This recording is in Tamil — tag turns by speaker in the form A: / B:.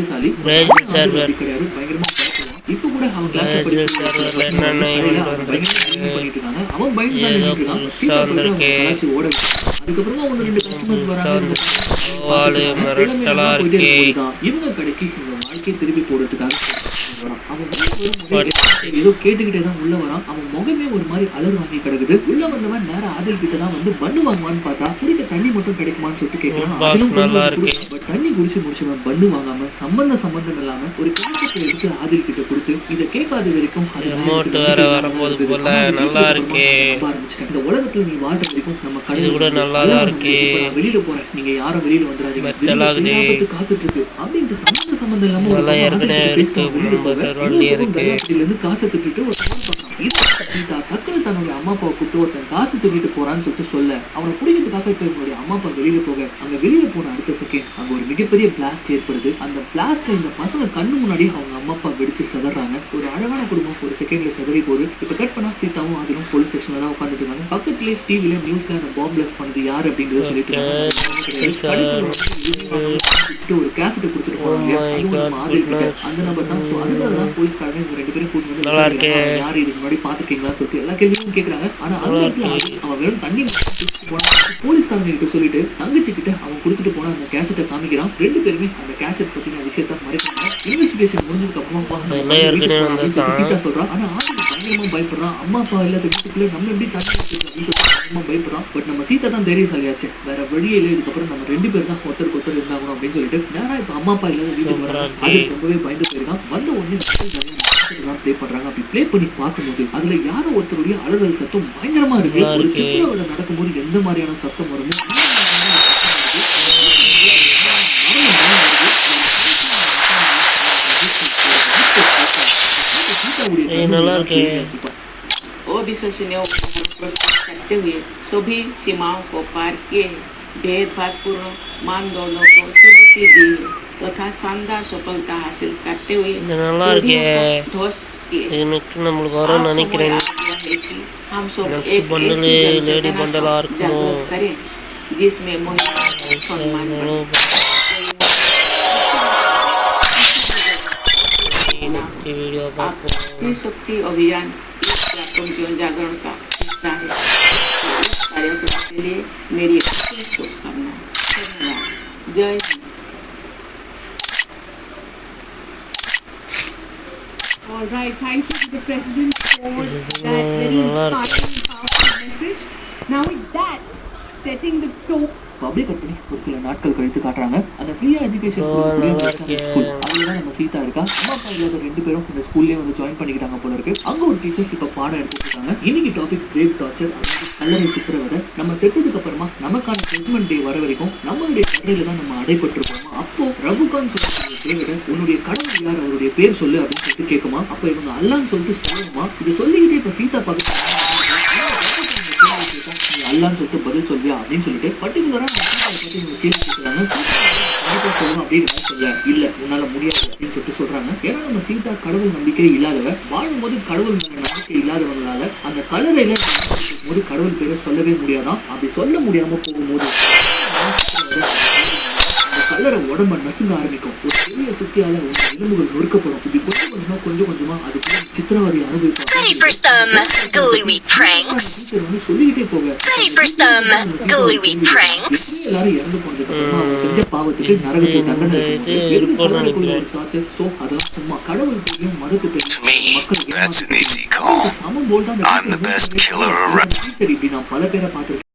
A: புத்திசாலி
B: ரேஜ் சர்வர்
A: கிடையாது, பயங்கரமா பேசுவான். இப்ப கூட அவன் கிளாஸ்ல
B: ரேஜ் சர்வர்ல என்னென்ன ஈவென்ட் வந்திருக்கு
A: பண்ணிட்டு இருக்காங்க. அவன் பயந்து தான்
B: ஏதோ
A: நின்னுட்டு இருக்கான்.
B: புதுசா வந்திருக்கு
A: கலாச்சி ஓட அதுக்கப்புறமா ஒன்னு ரெண்டு கஸ்டமர்ஸ்
B: புதுசா
A: வராங்க.
B: வந்து வாலு மிரட்டலா இருக்கு
A: இவங்க கடைக்கு இவங்க வாழ்க்கையை திருப்பி போடுறதுக்காக வரான். அவன் ஏதோ கேட்டுக்கிட்டே தான் உள்ள வரான். அவன் முகமே ஒரு மாதிரி அலர் வாங்கி கிடக்குது. உள்ள வந்தவன் நேரம் ஆதில் கிட்ட தான் வந்து பண்ணு வாங்குவான்னு பார்த்தா குடிக்க தண்ணி மட்டும் கிடைக்குமான்னு சொல்லிட்டு கேட்கறான்.
B: நல்லா இருக்கு.
A: தண்ணி குடிச்சு முடிச்சவன் பண்ணு வாங்காம சம்பந்தம் இல்லாம ஒரு கிணத்தை எடுத்து ஆதில் கிட்ட கொடுத்து இதை கேட்காத வரைக்கும்
B: ரிமோட் வேற வரப்போது போல நல்லா இருக்கு.
A: இந்த உலகத்துல நீ வாழ்ற வரைக்கும் நம்ம
B: இது கூட நல்லா தான் இருக்கு.
A: வெளியில போறேன், நீங்க யாரும் வெளியில வந்துடாதீங்க, காத்துட்டு இருக்கு அப்படின்ட்டு சம்பந்தம் இல்லாம காசை திட்டு ஒரு டக்குனு தன்னுடைய அம்மா அப்பாவை கூப்பிட்டு ஒருத்தன் காசு திட்டிட்டு போறான்னு சொல்லிட்டு சொல்ல அவனை பிடிக்கிறதுக்காக தன்னுடைய அம்மா அப்பா வெளியில போக அங்க வெளியில போன அடுத்த செகண்ட் அங்க ஒரு மிகப்பெரிய பிளாஸ்ட் ஏற்படுது. அந்த பிளாஸ்ட்ல இந்த பசங்க கண்ணு முன்னாடி அவங்க அம்மா அப்பா வெடிச்சு சிதறாங்க. ஒரு அழகான குடும்பம் ஒரு செகண்ட்ல சிதறி போகுது. இப்ப கட் பண்ணா சீதாவும் அதிலும் போலீஸ் ஸ்டேஷன்ல தான் உட்காந்துட்டு இருக்காங்க. பக்கத்துலயே டிவில நியூஸ்ல அந்த பாம்பிளஸ் பண்ணது யாரு அப்படின்றத சொல்லிட்டு ஒரு கேசட்டை கொடுத்துட்டு போறாங்க. அந்த நபர் தான். அதுதான் போலீஸ்காரங்க இவங்க ரெண்டு பேரும் கூட்டிட்டு வந்து யாரு இதுக்கு முன்னாடி பாத்துருக்கீங்களான்னு சொல்லிட்டு எல்லா கேள்வியும் கேட்கறாங்க. ஆனா அந்த இடத்துல அவன் வெறும் தண்ணி போலீஸ்காரங்க கிட்ட சொல்லிட்டு தங்கச்சி கிட்ட அவன் கொடுத்துட்டு போன அந்த கேசட்டை காமிக்கிறான். ரெண்டு பேருமே அந்த கேசட் பத்தின விஷயத்த மறைக்கிறாங்க. இன்வெஸ்டிகேஷன் முடிஞ்சதுக்கு அப்புறமா சீதா சொல்றான். ஆனா ஆதில் பயங்கரமா பயப்படுறான். அம்மா அப்பா இல்லாத வீட்டுக்குள்ள நம்ம எப்படி தண்ணி அப்படின்னு பயப்படுறான். பட் நம்ம சீதா தான் தைரியசாலியாச்சு, வேற வழியே இல்லை, இதுக்கப்புறம் நம்ம ரெண்டு பேர் தான் ஒருத்தருக்கு இருந்தாகணும் அப்படின்னு சொல்லிட்டு நேரா இப்ப அம்மா அப்பா இல்லாத வீட்டுக்கு வராங்க. அது ரொம்பவே பயந்து போயிருக்கான். வந்த உடனே ப்ளே பண்றாங்க. அப்படி ப்ளே பண்ணி பார்க்கும்போது அதுல யாரோ ஒருத்தருடைய அலறல் சத்தம் பயங்கரமா இருக்கு. ஒரு சித்திரவதை நடக்கும்போது எந்த மாதிரியான சத்தம் வருமோ
B: நல்லா இருக்கு.
C: करते हुए सभी सीमाओं को पार किए, भेदभावपूर्ण मानदंडों को चुनौती दी तथा शानदार सफलता हासिल करते हुए ध्वस्त किए।
B: நம்மளுக்கு வர நினைக்கிறேன்.
C: हम सब एक ऐसी जनचेतना को जागृत करें जिसमें महिला सम्मान बढ़े। शक्ति अभियान जन जागरण का हिस्सा है। इस कार्यक्रम के लिए मेरी शुभकामनाएं। धन्यवाद। जय Hind.
D: All right, thank you to the President for that very inspiring and powerful message. Now with that, setting the tone.
A: அப்படியே கட் பண்ணி ஒரு சில நாட்கள் கழித்து காட்டுறாங்க. அந்த ஃப்ரீயா எஜுகேஷன் ஸ்கூல் அதுதான் நம்ம சீதா இருக்கா. அம்மா அப்பா இல்லாத ரெண்டு பேரும் இந்த ஸ்கூல்லேயே வந்து ஜாயின் பண்ணிக்கிட்டாங்க போல இருக்கு. அங்க ஒரு டீச்சர்ஸ் இப்ப பாடம் எடுத்துட்டு இருக்காங்க. இன்னைக்கு டாபிக் ரேப் டார்ச்சர், கல்லறை சித்திரவதை. நம்ம செத்ததுக்கு அப்புறமா நமக்கான ஜட்மெண்ட் டே வர வரைக்கும் நம்மளுடைய கல்லறையில தான் நம்ம அடைபட்டிருக்கோமா. அப்போ ரகுகான் சொல்லிட்டு உன்னுடைய கடவுள் யார், அவருடைய பேர் சொல்லு அப்படின்னு சொல்லிட்டு கேட்குமா. அப்ப இவங்க அல்லான்னு சொல்லிட்டு சொல்லணுமா. இதை சொல்லிக்கிட்டே இப்ப சீதா பார்க்க அல்லான்னு சொல்லிட்டு பதில் சொல்லியா அப்படின்னு சொல்லிட்டு பர்டிகுலரா கேள்வி கேட்கிறாங்க. அப்படின்னு சொல்ல இல்ல உன்னால முடியாது அப்படின்னு சொல்லிட்டு சொல்றாங்க. ஏன்னா நம்ம சீதா கடவுள் நம்பிக்கை இல்லாதவ, வாழும் போது கடவுள் நம்பிக்கை இல்லாதவங்களால அந்த கல்லறையில போது கடவுள் பேரை சொல்லவே முடியாதான். அப்படி சொல்ல முடியாம போகும்போது கல்லறை உடம்ப நசுங்க ஆரம்பிக்கும். ஒரு பெரிய சுத்தியால எலும்புகள் நொறுக்கப்படும். இப்படி கொஞ்சம் கொஞ்சமா அது சித்திரவதை அனுபவிப்பாங்க. சொல்லிக்கிட்டே போக எல்லாரும் இறந்து போனதுக்கு அப்புறமா அவங்க செஞ்ச பாவத்துக்கு நரகத்தை தண்டனை. அதெல்லாம் சும்மா கடவுள் பேரையும் மதத்து பேரையும் மக்கள் சமம் போல்தான். இப்படி நான் பல பேரை பார்த்திருக்கேன்.